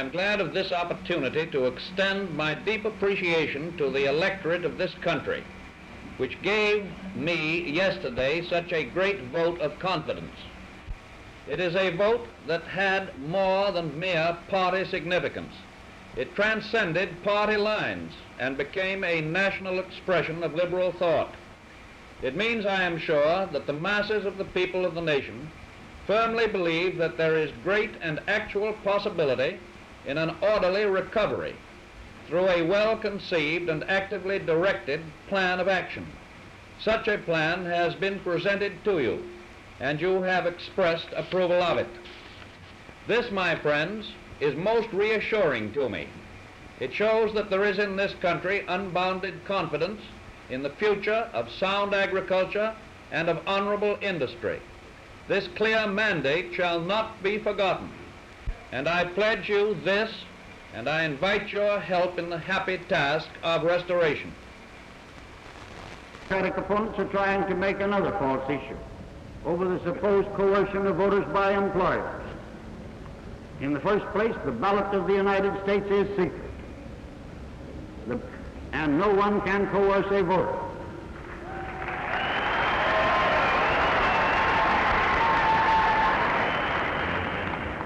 am glad of this opportunity to extend my deep appreciation to the electorate of this country, which gave me yesterday such a great vote of confidence. It is a vote that had more than mere party significance. It transcended party lines and became a national expression of liberal thought. It means, I am sure, that the masses of the people of the nation firmly believe that there is great and actual possibility in an orderly recovery through a well-conceived and actively directed plan of action. Such a plan has been presented to you, and you have expressed approval of it. This, my friends, is most reassuring to me. It shows that there is in this country unbounded confidence in the future of sound agriculture and of honorable industry. This clear mandate shall not be forgotten, and I pledge you this, and I invite your help in the happy task of restoration. Democratic opponents are trying to make another false issue over the supposed coercion of voters by employers. In the first place, the ballot of the United States is secret, and no one can coerce a voter.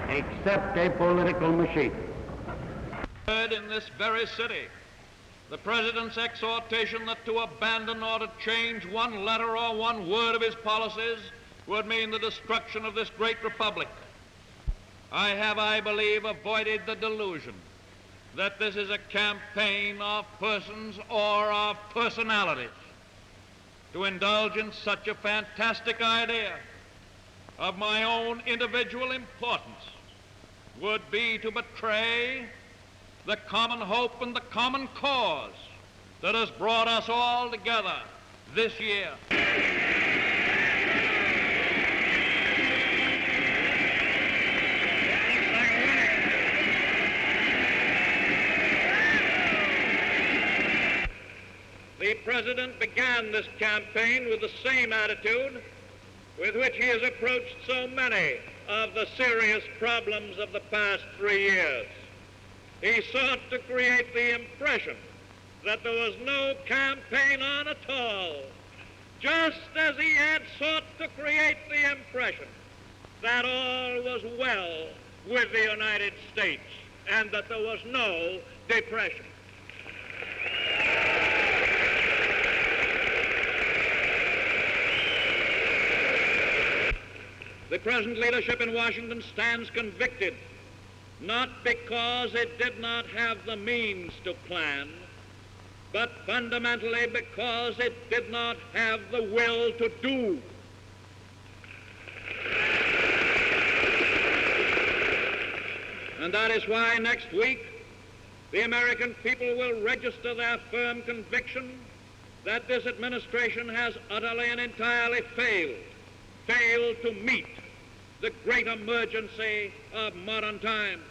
Except a political machine. In this very city, the President's exhortation that to abandon or to change one letter or one word of his policies would mean the destruction of this great republic. I have, I believe, avoided the delusion that this is a campaign of persons or of personalities. To indulge in such a fantastic idea of my own individual importance would be to betray the common hope and the common cause that has brought us all together this year. The President began this campaign with the same attitude with which he has approached so many of the serious problems of the past 3 years. He sought to create the impression that there was no campaign on at all, just as he had sought to create the impression that all was well with the United States and that there was no depression. The present leadership in Washington stands convicted, not because it did not have the means to plan, but fundamentally because it did not have the will to do. And that is why next week the American people will register their firm conviction that this administration has utterly and entirely failed to meet the great emergency of modern times.